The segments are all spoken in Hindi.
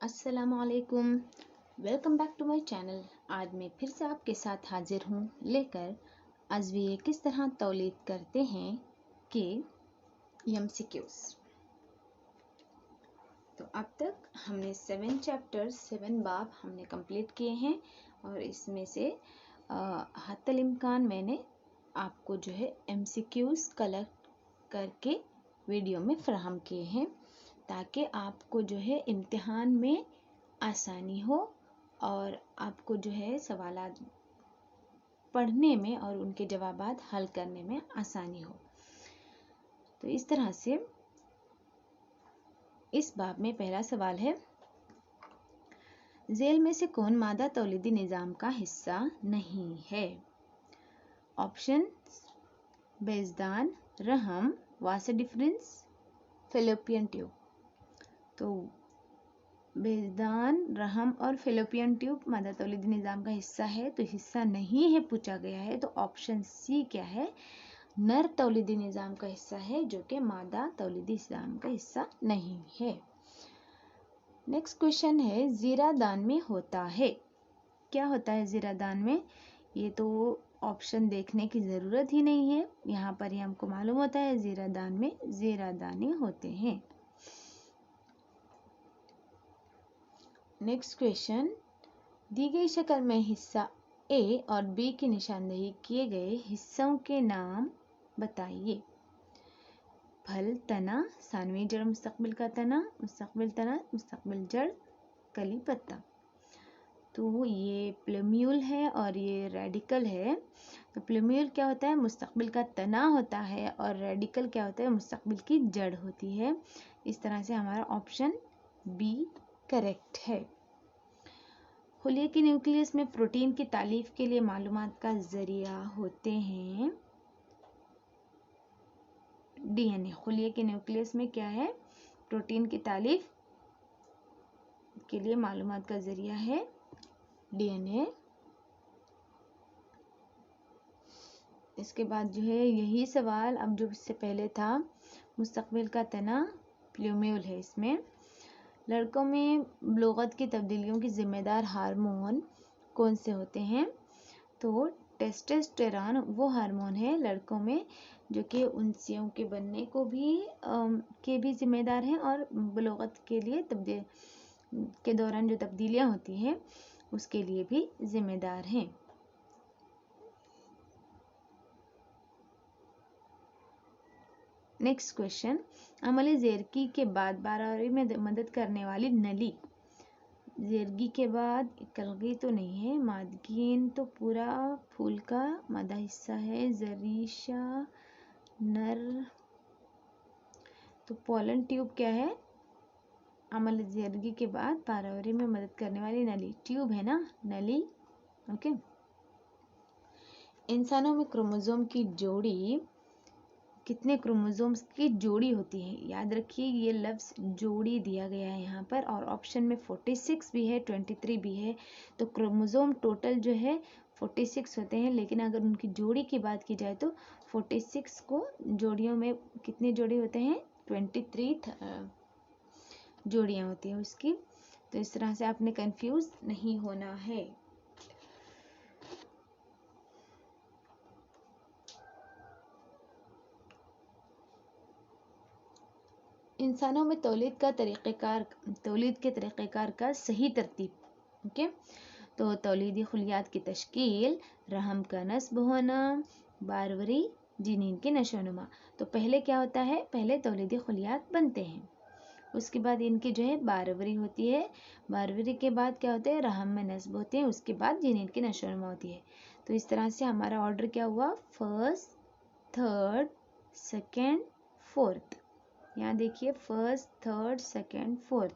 अस्सलामुअलैकुम। Welcome back to my channel. आज मैं फिर से आपके साथ हाजिर हूँ लेकर अज़विये किस तरह तौलीद करते हैं कि एमसीक्यूज। तो अब तक हमने 7 चैप्टर्स 7 बाब हमने कंप्लीट किए हैं और इसमें से हत्तल इम्कान मैंने आपको जो है एमसीक्यूज कलेक्ट करके वीडियो में फराहम किए हैं ताकि आपको जो है इम्तिहान में आसानी हो और आपको जो है सवालात पढ़ने में और उनके जवाबात हल करने में आसानी हो। तो इस तरह से इस बाब में पहला सवाल है, झेल में से कौन मादा तौलीदी निज़ाम का हिस्सा नहीं है? ऑप्शन बेज़दान, रहम, वास डिफरेंस, फेलोपियन ट्यूब। तो बेज़दान, रहम और फेलोपियन ट्यूब मादा तौलीदी निज़ाम का हिस्सा है, तो हिस्सा नहीं है पूछा गया है। तो ऑप्शन सी क्या है? नर तौलीदी निज़ाम का हिस्सा है, जो कि मादा तौलीदी निज़ाम का हिस्सा नहीं है। नेक्स्ट क्वेश्चन है, ज़ीरादान में होता है। क्या होता है ज़ीरादान में? ये तो ऑप्शन देखने की ज़रूरत ही नहीं है, यहाँ पर ही हमको मालूम होता है ज़ीरादान में ज़ीरादानी होते हैं। नेक्स्ट क्वेश्चन, दी गई शक्ल में हिस्सा ए और बी की निशानदेही किए गए हिस्सों के नाम बताइए। फल, तना, सानवी जड़, मुस्तकबिल का तना, मुस्तकबिल जड़, कली, पत्ता। तो ये प्लूम्यूल है और ये रेडिकल है। तो प्लूम्यूल क्या होता है? मुस्तकबिल का तना होता है और रेडिकल क्या होता है? मुस्तकबिल की जड़ होती है। इस तरह से हमारा ऑप्शन बी करेक्ट है। खुलिये के न्यूक्लियस में प्रोटीन की तालीफ के लिए मालूमात का जरिया होते हैं डीएनए। खुलिये के न्यूक्लियस में क्या है? प्रोटीन की तालीफ के लिए मालूमात का जरिया है डीएनए। इसके बाद जो है यही सवाल अब जो इससे पहले था, मुस्तकबिल का तना प्लूम्यूल है। इसमें लड़कों में बलूगत की तब्दीलियों की जिम्मेदार हार्मोन कौन से होते हैं? तो टेस्टोस्टेरोन वो हार्मोन है लड़कों में जो कि उनसियों के बनने को भी जिम्मेदार हैं और बलूगत के लिए के दौरान जो तब्दीलियां होती हैं उसके लिए भी जिम्मेदार हैं। नेक्स्ट क्वेश्चन, अमली ज़ेरकी के बाद बारहवीं में मदद करने वाली नली। ज़ेरगी के बाद कलगी तो नहीं है, मादगीन तो पूरा फूल का मादा हिस्सा है, जरीशा नर। तो पोलन ट्यूब क्या है? अमल ज़ेरगी के बाद बारहवीं में मदद करने वाली नली ट्यूब है ना, नली। ओके। इंसानों में क्रोमोसोम की जोड़ी कितने क्रोमोसोम्स की जोड़ी होती है? याद रखिए ये लफ्ज़ जोड़ी दिया गया है यहाँ पर और ऑप्शन में 46 भी है, 23 भी है। तो क्रोमोसोम टोटल जो है 46 होते हैं, लेकिन अगर उनकी जोड़ी की बात की जाए तो 46 को जोड़ियों में कितने जोड़ी होते हैं? 23 जोड़ियाँ होती हैं उसकी। तो इस तरह से आपने कंफ्यूज नहीं होना है। इंसानों में तौलीद के तरीक़ेकार का सही तरतीब। ओके। तो तौलीदी खुलियात की तश्कील, रहम का नस्ब होना, बारवरी, जिनीन की नशोनुमा। तो पहले क्या होता है? पहले तौलीदी खुलियात बनते हैं, उसके बाद इनकी जो है बारवरी होती है, बारवरी के बाद क्या होता है? रहम में नस्ब होते हैं, उसके बाद जिनीन की नशोनुमा होती है। तो इस तरह से हमारा ऑर्डर क्या हुआ? First, third, second, fourth. यहाँ देखिए first, third, second, fourth,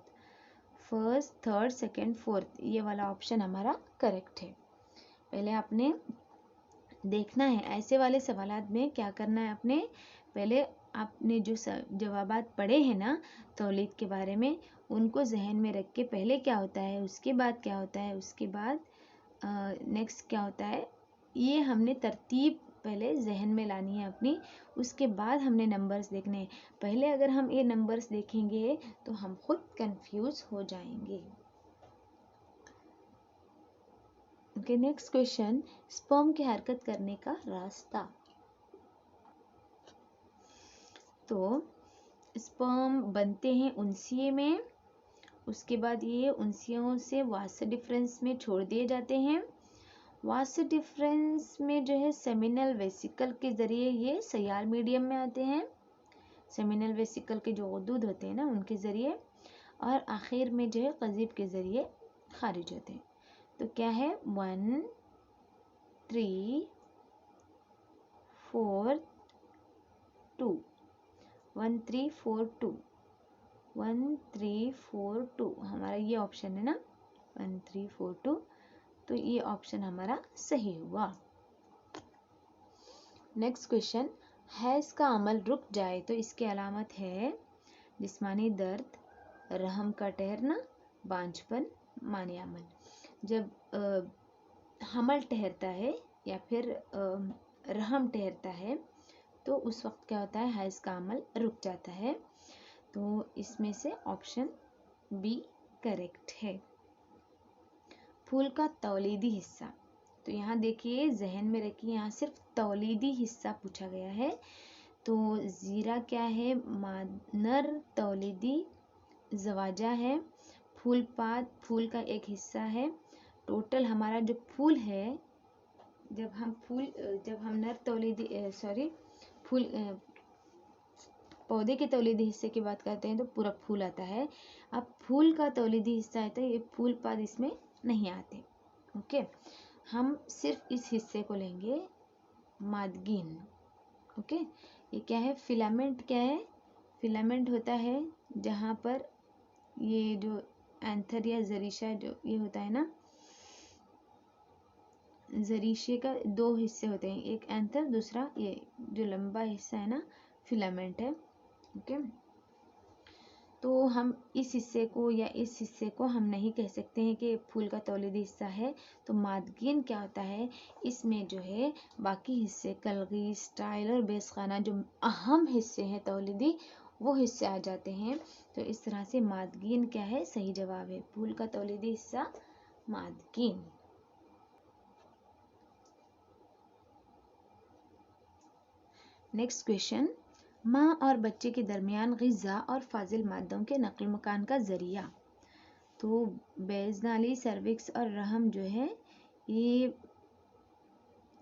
first, third, second, fourth, ये वाला ऑप्शन हमारा करेक्ट है। पहले आपने देखना है ऐसे वाले सवालात में क्या करना है। आपने पहले आपने जो जवाबात पढ़े हैं ना तौलीद के बारे में, उनको जहन में रख के पहले क्या होता है, उसके बाद क्या होता है, उसके बाद नेक्स्ट क्या होता है, ये हमने तरतीब पहले जहन में लानी है अपनी, उसके बाद हमने नंबर्स देखने हैं। पहले अगर हम ये नंबर्स देखेंगे तो हम खुद कंफ्यूज हो जाएंगे। ओके, नेक्स्ट क्वेश्चन, स्पर्म की हरकत करने का रास्ता। तो स्पर्म बनते हैं उंसिये में, उसके बाद ये उंसियों से वास डिफरेंस में छोड़ दिए जाते हैं। वास डिफरेंस में जो है सेमिनल वेसिकल के ज़रिए ये सयाल मीडियम में आते हैं, सेमिनल वेसिकल के जो गुदूद होते हैं ना उनके ज़रिए, और आखिर में जो है क़ज़ीब के ज़रिए खारिज होते हैं। तो क्या है 1 3 4 2, 1 3 4 2, 1 3 4 2 हमारा ये ऑप्शन है ना, 1 3 4 2, तो ये ऑप्शन हमारा सही हुआ। नेक्स्ट क्वेश्चन, हैज़ का अमल रुक जाए तो इसकी अलामत है जिस्मानी दर्द, रहम का ठहरना, बांझपन, मानी अमल। जब हमल ठहरता है या फिर रहम ठहरता है तो उस वक्त क्या होता है, हैज़ का अमल रुक जाता है। तो इसमें से ऑप्शन बी करेक्ट है। फूल का तौलीदी हिस्सा, तो यहाँ देखिए जहन में रखिए, यहाँ सिर्फ तौलीदी हिस्सा पूछा गया है। तो ज़ीरा क्या है, नर तौलीदी जवाजा है, फूल पात फूल का एक हिस्सा है। टोटल हमारा जो फूल है, जब हम नर तौलीदी फूल पौधे के तौलीदी हिस्से की बात करते हैं तो पूरा फूल आता है। अब फूल का तौलीदी हिस्सा आता है, ये फूल पात इसमें नहीं आते। ओके, हम सिर्फ इस हिस्से को लेंगे, मादगीन। ओके, ये क्या है, फिलामेंट क्या है, फिलामेंट होता है जहाँ पर ये जो एंथर या जरीशा जो ये होता है ना, जरीशे का दो हिस्से होते हैं, एक एंथर, दूसरा ये जो लंबा हिस्सा है ना फिलामेंट है। ओके, तो हम इस हिस्से को या इस हिस्से को हम नहीं कह सकते हैं कि फूल का तौलीदी हिस्सा है। तो मादगीन क्या होता है, इसमें जो है बाकी हिस्से कलगी, स्टाइल और बेसखाना जो अहम हिस्से हैं तौलीदी, वो हिस्से आ जाते हैं। तो इस तरह से मादगीन क्या है, सही जवाब है, फूल का तौलीदी हिस्सा मादगीन। नेक्स्ट क्वेश्चन, माँ और बच्चे के दरमियान ग़िज़ा और फाजिल मादों के नक़ल मकान का ज़रिया। तो बैज़ नाली, सर्विक्स और रहम जो है ये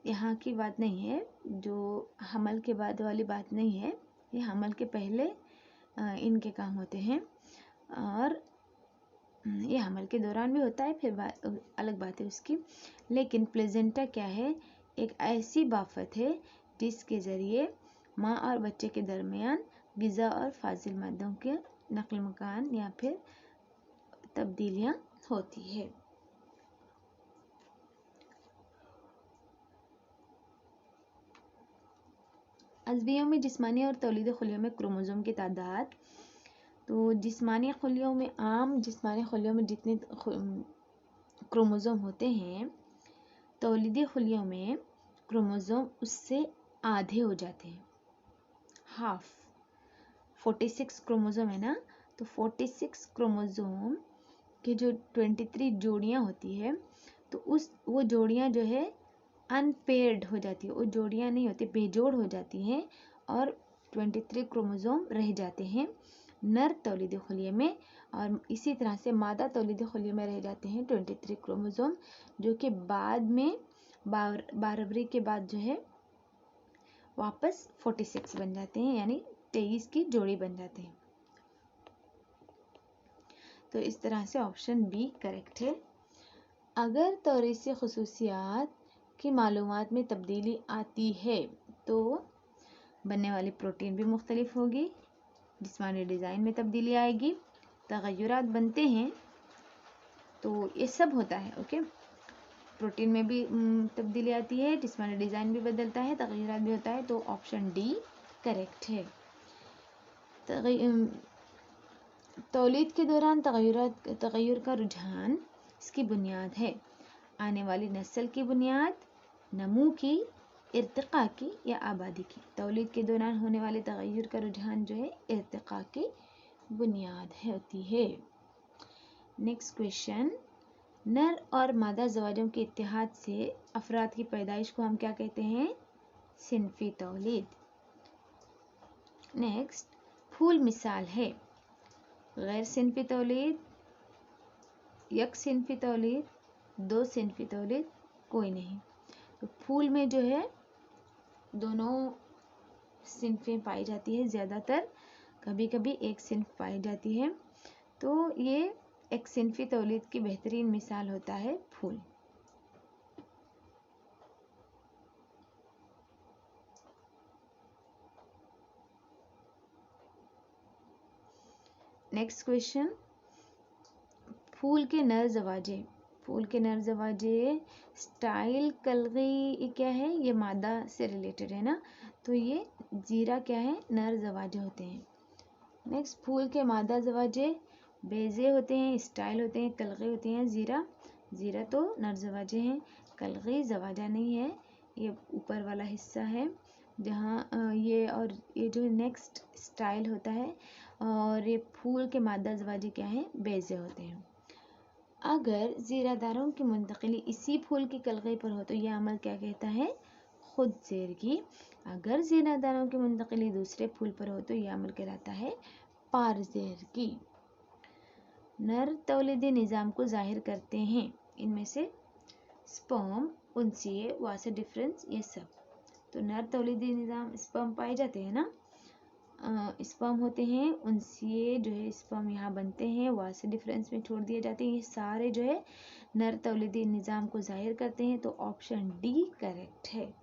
यहाँ की बात नहीं है, जो हमल के बाद वाली बात नहीं है, ये हमल के पहले इनके काम होते हैं, और ये हमल के दौरान भी होता है, फिर अलग बात है उसकी। लेकिन प्लेजेंटा क्या है, एक ऐसी बाफत है जिसके ज़रिए माँ और बच्चे के दरमियान ग़िज़ा और फाजिल मादों के नक़ल मकान या फिर तब्दीलियाँ होती है। अज़वियों में जिस्मानी और तौलीदी खुलियों में क्रोमोसोम की तादाद। तो जिस्मानी खुलियों में, आम जिस्मानी खुलियों में जितने क्रोमोसोम होते हैं, तौलीदी खुलियों में क्रोमोसोम उससे आधे हो जाते हैं, हाफ। 46 क्रोमोसोम है ना, तो 46 क्रोमोसोम के जो 23 जोड़ियाँ होती है, तो वो जोड़ियाँ जो है अनपेयर्ड हो जाती है, वो जोड़ियाँ नहीं होती, बेजोड़ हो जाती हैं, और 23 क्रोमोसोम रह जाते हैं नर तौलीदी खुलिये में। और इसी तरह से मादा तौलीदी खुलिये में रह जाते हैं 23 क्रोमोसोम, जो कि बाद में बारहवीं के बाद जो है वापस 46 बन जाते हैं, यानी 23 की जोड़ी बन जाते हैं। तो इस तरह से ऑप्शन बी करेक्ट है। अगर तौरीसी खुसूसियात की मालूमात में तब्दीली आती है तो बनने वाली प्रोटीन भी मुख्तलिफ होगी, जिस्मानी डिज़ाइन में तब्दीली आएगी, तग़य्युरात बनते हैं, तो ये सब होता है। ओके, प्रोटीन में भी तब्दीली आती है, जिस्मानी डिज़ाइन भी बदलता है, तग़य्युरात भी होता है, तो ऑप्शन डी करेक्ट है। तौलीद के दौरान तग़य्युर का रुझान इसकी बुनियाद है, आने वाली नस्ल की बुनियाद, नमू की इर्तिका की या आबादी की। तौलीद के दौरान होने वाले तगय्युर का रुझान जो है इर्तिका की बुनियाद होती है। नेक्स्ट क्वेश्चन, नर और मादा ज़वाजों के इत्तेहाद से अफराद की पैदाइश को हम क्या कहते हैं? सिनफी तौलीद। नेक्स्ट, फूल मिसाल है गैर सिनफी तौलीद, यक सिनफी तौलीद, दो सिनफी तौलीद, कोई नहीं। तो फूल में जो है दोनों सिनफें पाई जाती है, ज़्यादातर कभी कभी एक सिनफ पाई जाती है। तो ये एक सिनफी तौलीद की बेहतरीन मिसाल होता है फूल। नेक्स्ट क्वेश्चन, फूल के नर ज़वाजे। फूल के नर ज़वाजे स्टाइल कलगी क्या है? ये मादा से रिलेटेड है ना, तो ये जीरा क्या है? नर ज़वाजे होते हैं। नेक्स्ट, फूल के मादा ज़वाजे बेजे होते हैं, स्टाइल होते हैं, कलगी होते हैं। जीरा, जीरा तो नर ज़वाजे हैं, कलगी ज़वाजा नहीं है, ये ऊपर वाला हिस्सा है जहाँ ये और ये जो नेक्स्ट स्टाइल होता है, और ये फूल के मादा ज़वाजे क्या हैं? बेजे होते हैं। अगर ज़ीरादारों की मुंतकिली इसी फूल की कलगी पर हो तो यह अमल क्या कहता है? खुद ज़ेरगी। अगर ज़ीरादारों की मुंतकिली दूसरे फूल पर हो तो यह अमल कहलाता है पार ज़ेरगी। नर तौलीदी निज़ाम को ज़ाहिर करते हैं, इनमें से स्पर्म, उनसिए, वासे डिफरेंस, ये सब। तो नर तौलीदी निज़ाम स्पर्म पाए जाते हैं ना, स्पर्म होते हैं, उनसिए जो है स्पर्म यहाँ बनते हैं, वासे डिफरेंस में छोड़ दिए जाते हैं। ये सारे जो है नर तौलीदी निज़ाम को ज़ाहिर करते हैं, तो ऑप्शन डी करेक्ट है।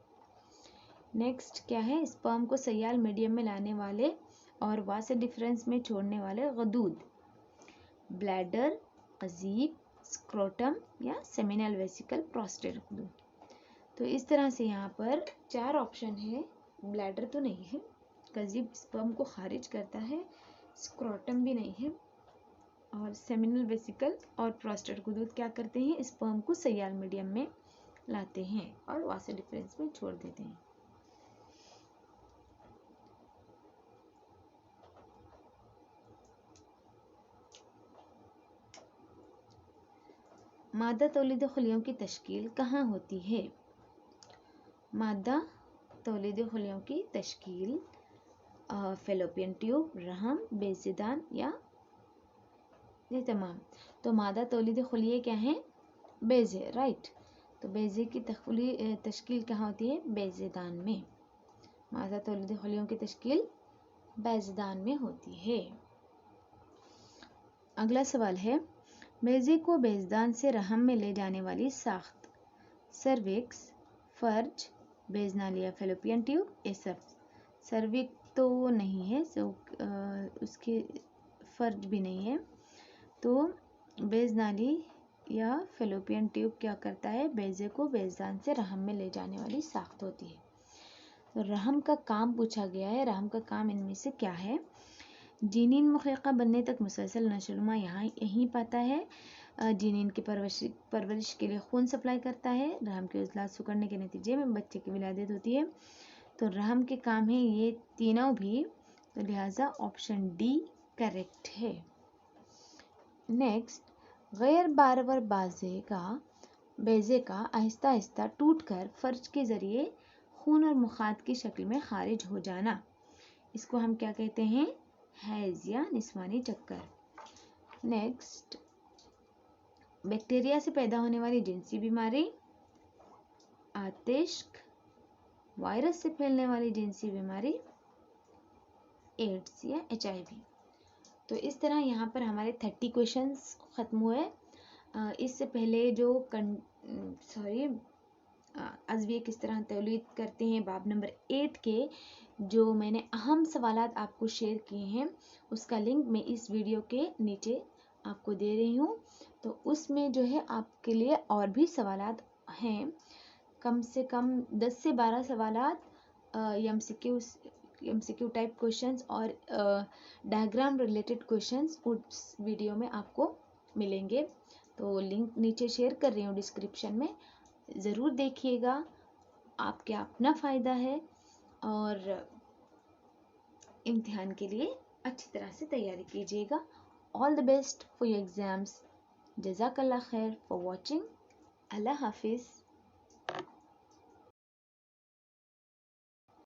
नेक्स्ट क्या है? स्पर्म को सयाल मीडियम में लाने वाले और वासे डिफरेंस में छोड़ने वाले गदूद, ब्लैडर, अजीब, स्क्रोटम या सेमिनल वेसिकल, प्रोस्टेट गदूद। तो इस तरह से यहाँ पर 4 ऑप्शन है। ब्लैडर तो नहीं है, कज़ीब स्पर्म को खारिज करता है, स्क्रोटम भी नहीं है, और सेमिनल वेसिकल और प्रोस्टेट गदूद क्या करते हैं? स्पर्म को सयाल मीडियम में लाते हैं और वासे डिफरेंस में छोड़ देते हैं। मादा तौलीद खुलियों की तश्कील कहाँ होती है? मादा तौलीद खुलियों की तश्कील फेलोपियन ट्यूब, रहम, बेज़ेदान या ये तमाम। तो मादा तौलीद खुलिये क्या हैं? बेज़े, राइट। तो बेज़े की तश्कील कहाँ होती है? बेज़ेदान में। मादा तौलीद खुलियों की तश्कील बेज़ेदान में होती है। अगला सवाल है, बेज़े को बेज़दान से रहम में ले जाने वाली साख्त सर्विक्स, फर्ज, बेज़नालिया, फेलोपियन ट्यूब, ये सब। सर्विक तो नहीं है, उसके फर्ज भी नहीं है। तो बेज़नाली या फेलोपियन ट्यूब क्या करता है? बेज़े को बेज़दान से रहम में ले जाने वाली साख्त होती है। तो रहम का काम पूछा गया है। रहम का काम इनमें से क्या है? जीनीन मुखलिका बनने तक मुसलसल नशोनुमा यहीं पाता है। जीनीन की परवरिश के लिए खून सप्लाई करता है। रहम के उज़लात सिकुड़ने के नतीजे में बच्चे की विलादत होती है। तो रहम के काम है ये तीनों भी, तो लिहाजा ऑप्शन डी करेक्ट है। नेक्स्ट, गैर बारवर बेज़े का आहिस्ता आहिस्ता टूटकर फर्ज के ज़रिए खून और मुखात की शक्ल में खारिज हो जाना, इसको हम क्या कहते हैं? हैज़ या निस्वानी चक्कर। नेक्स्ट, बैक्टीरिया से पैदा होने वाली जिनसी बीमारी, आतिश, वायरस से फैलने वाली जिनसी बीमारी, एड्स या HIV। तो इस तरह यहाँ पर हमारे 30 क्वेश्चंस ख़त्म हुए। इससे पहले जो अज़विये किस तरह तौलीद करते हैं, बाब नंबर 8 के जो मैंने अहम सवालात आपको शेयर किए हैं, उसका लिंक मैं इस वीडियो के नीचे आपको दे रही हूँ। तो उसमें जो है आपके लिए और भी सवालात हैं, कम से कम 10 से 12 सवालात MCQ टाइप क्वेश्चंस और डायग्राम रिलेटेड क्वेश्चंस उस वीडियो में आपको मिलेंगे। तो लिंक नीचे शेयर कर रही हूँ डिस्क्रिप्शन में, ज़रूर देखिएगा आपके अपना फ़ायदा है और इम्तिहान के लिए अच्छी तरह से तैयारी कीजिएगा। All the best for your exams. जज़ाकल्लाह खैर फॉर वॉचिंग। अल्लाह हाफिज़।